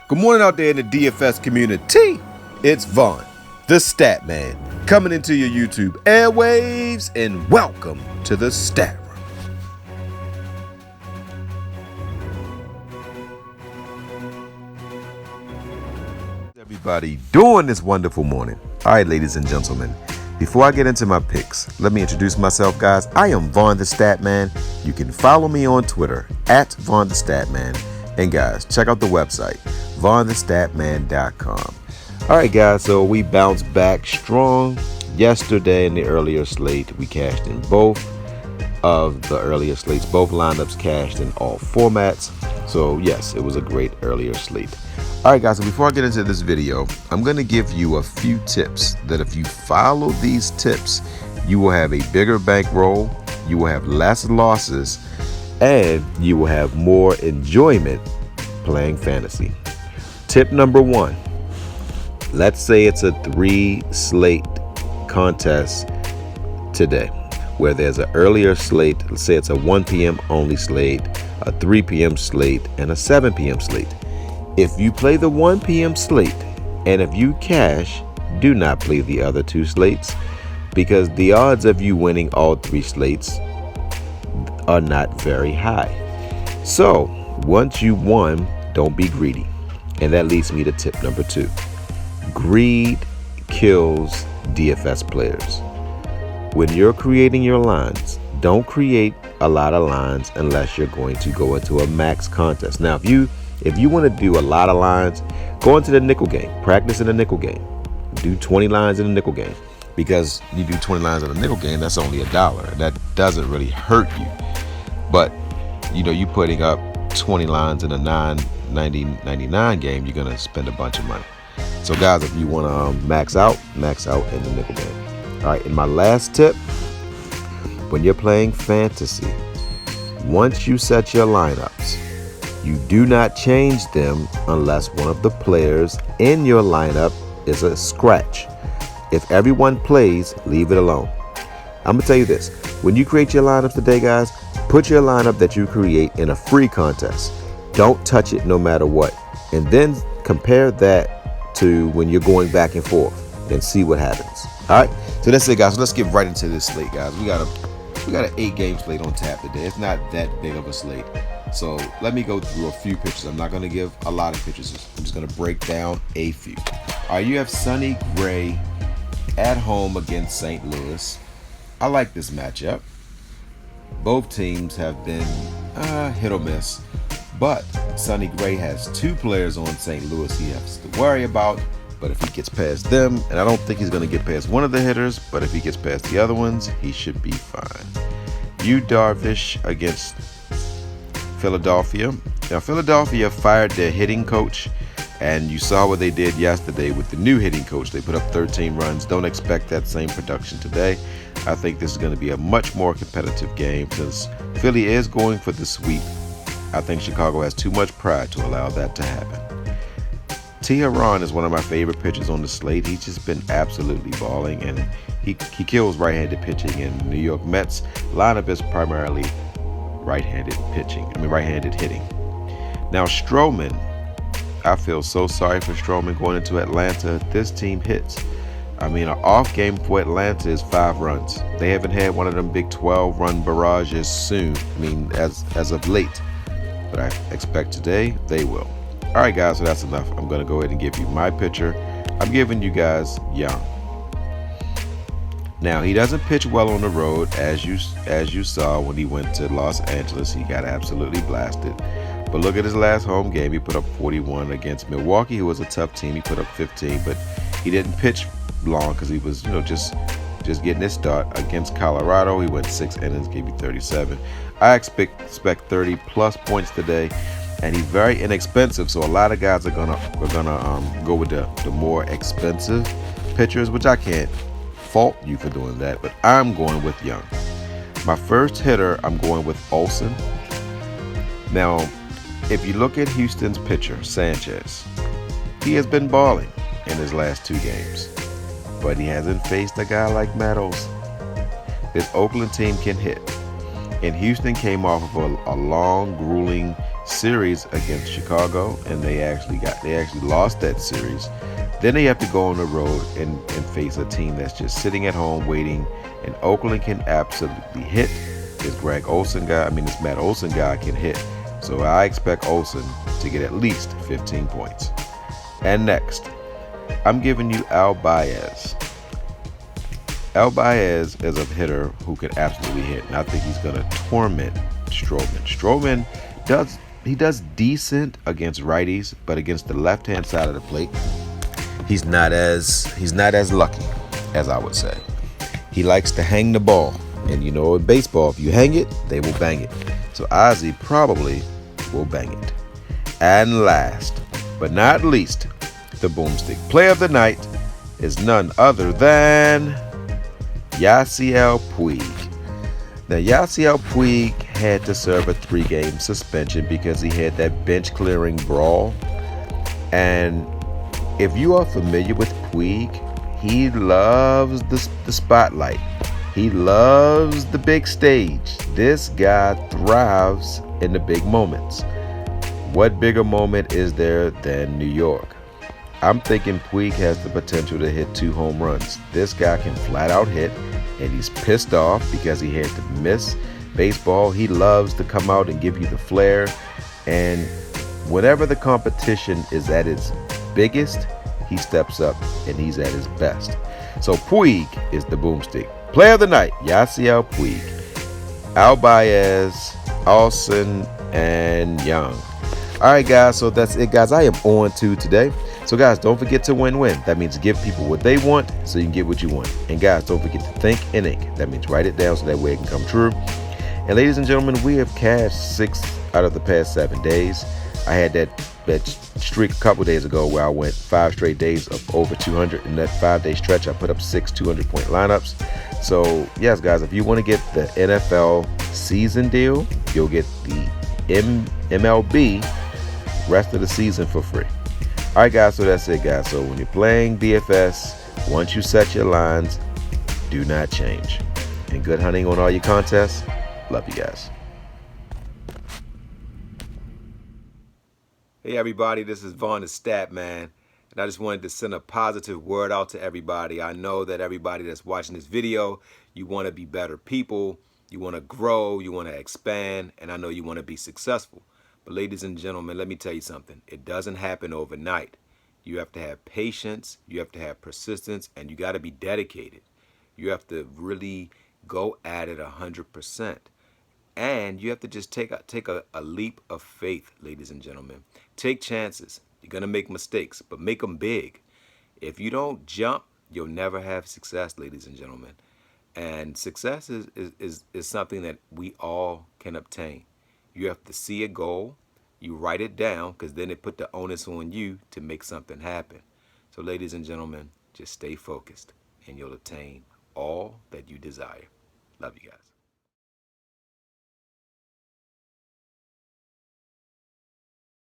Good morning out there in the DFS community. It's Vaughn, the Stat Man, coming into your YouTube airwaves, and welcome to the Stat Room. Everybody doing this wonderful morning. All right, ladies and gentlemen, before I get into my picks, let me introduce myself, guys. I am Vaughn the Stat Man. You can follow me on Twitter at Vaughn the Stat Man. And guys, check out the website, vaughnthestatman.com. All right, guys, so we bounced back strong yesterday in the earlier slate. We cashed in both of the earlier slates. Both lineups cashed in all formats. So yes, it was a great earlier slate. All right, guys, so before I get into this video, I'm going to give you a few tips that if you follow these tips, you will have a bigger bankroll, you will have less losses, and you will have more enjoyment playing fantasy. Tip number one, let's say it's a 3 slate contest today where there's an earlier slate. Let's say it's a 1 p.m. only slate, a 3 p.m. slate, and a 7 p.m. slate. If you play the 1 p.m. slate and if you cash, do not play the other 2 slates because the odds of you winning all 3 slates are not very high. So once you won, don't be greedy. And that leads me to tip number 2. Greed kills DFS players. When you're creating your lines, don't create a lot of lines unless you're going to go into a max contest. Now, if you want to do a lot of lines, go into the nickel game. Practice in the nickel game. Do 20 lines in the nickel game. Because you do 20 lines in a nickel game, that's only $1. That doesn't really hurt you. But, you putting up 20 lines in a $9.99 game, you're going to spend a bunch of money. So, guys, if you want to max out in the nickel game. All right, and my last tip, when you're playing fantasy, once you set your lineups, you do not change them unless one of the players in your lineup is a scratch. If everyone plays, leave it alone. I'm going to tell you this. When you create your lineups today, guys, put your lineup that you create in a free contest. Don't touch it no matter what. And then compare that to when you're going back and forth and see what happens. All right? So that's it, guys. So let's get right into this slate, guys. We got an 8-game slate on tap today. It's not that big of a slate. So let me go through a few pictures. I'm not going to give a lot of pictures. I'm just going to break down a few. All right, you have Sonny Gray at home against St. Louis. I like this matchup. Both teams have been hit or miss, but Sonny Gray has 2 players on St. Louis he has to worry about. But if he gets past them, and I don't think he's going to get past one of the hitters, but if he gets past the other ones, he should be fine. Yu Darvish against Philadelphia. Now, Philadelphia fired their hitting coach, and you saw what they did yesterday with the new hitting coach. They put up 13 runs. Don't expect that same production today. I think this is going to be a much more competitive game since Philly is going for the sweep. I think Chicago has too much pride to allow that to happen. Tehran is one of my favorite pitchers on the slate. He's just been absolutely balling, and he kills right-handed pitching. And the New York Mets lineup is primarily right-handed hitting. Now, Stroman, I feel so sorry for Stroman going into Atlanta. This team hits. An off game for Atlanta is 5 runs. They haven't had one of them big 12-run barrages as of late. But I expect today they will. All right, guys, so that's enough. I'm going to go ahead and give you my pitcher. I'm giving you guys Young. Now, he doesn't pitch well on the road, as you saw when he went to Los Angeles. He got absolutely blasted. But look at his last home game. He put up 41 against Milwaukee, who was a tough team. He put up 15, but he didn't pitch long because he was, just getting his start. Against Colorado, he went 6 innings, gave you 37. I expect 30-plus points today. And he's very inexpensive, so a lot of guys are gonna go with the more expensive pitchers, which I can't fault you for doing that, but I'm going with Young. My first hitter, I'm going with Olsen. Now, if you look at Houston's pitcher, Sanchez, he has been balling in his last 2 games, but he hasn't faced a guy like Matt Olsen. This Oakland team can hit, and Houston came off of a long, grueling series against Chicago, and they actually lost that series. Then they have to go on the road and face a team that's just sitting at home waiting, and Oakland can absolutely hit. This Matt Olson guy can hit. So I expect Olson to get at least 15 points. And next, I'm giving you Al Baez. Al Baez is a hitter who can absolutely hit, and I think he's going to torment Stroman. Stroman does decent against righties, but against the left-hand side of the plate, he's not as lucky as I would say. He likes to hang the ball, and in baseball, if you hang it, they will bang it. So Ozzie probably will bang it. And last but not least, the boomstick player of the night is none other than Yasiel Puig. Now, Yasiel Puig had to serve a 3-game suspension because he had that bench-clearing brawl. And if you are familiar with Puig, he loves the spotlight. He loves the big stage. This guy thrives in the big moments. What bigger moment is there than New York? I'm thinking Puig has the potential to hit 2 home runs. This guy can flat out hit, and he's pissed off because he had to miss baseball. He loves to come out and give you the flair, and whenever the competition is at its biggest, he steps up and he's at his best. So Puig is the boomstick player of the night. Yasiel Puig, Al Baez, Olsen, and Young. All right, guys, so that's it, guys. I am on to today. So, guys, don't forget to win-win. That means give people what they want so you can get what you want. And, guys, don't forget to think and ink. That means write it down so that way it can come true. And, ladies and gentlemen, we have cashed 6 out of the past 7 days. I had that streak a couple days ago where I went 5 straight days of over 200. In that 5-day stretch, I put up 6 200-point lineups. So, yes, guys, if you want to get the NFL season deal, you'll get the MLB rest of the season for free. All right, guys, so that's it, guys. So when you're playing DFS, once you set your lines, do not change. And good hunting on all your contests. Love you guys. Hey, everybody, this is Vaughn the Stat Man, and I just wanted to send a positive word out to everybody. I know that everybody that's watching this video, you want to be better people, you want to grow, you want to expand, and I know you want to be successful. But ladies and gentlemen, let me tell you something. It doesn't happen overnight. You have to have patience, you have to have persistence, and you got to be dedicated. You have to really go at it 100%. And you have to just take a leap of faith, ladies and gentlemen. Take chances. You're going to make mistakes, but make them big. If you don't jump, you'll never have success, ladies and gentlemen. And success is something that we all can obtain. You have to see a goal, you write it down, because then it put the onus on you to make something happen. So ladies and gentlemen, just stay focused and you'll obtain all that you desire. Love you guys.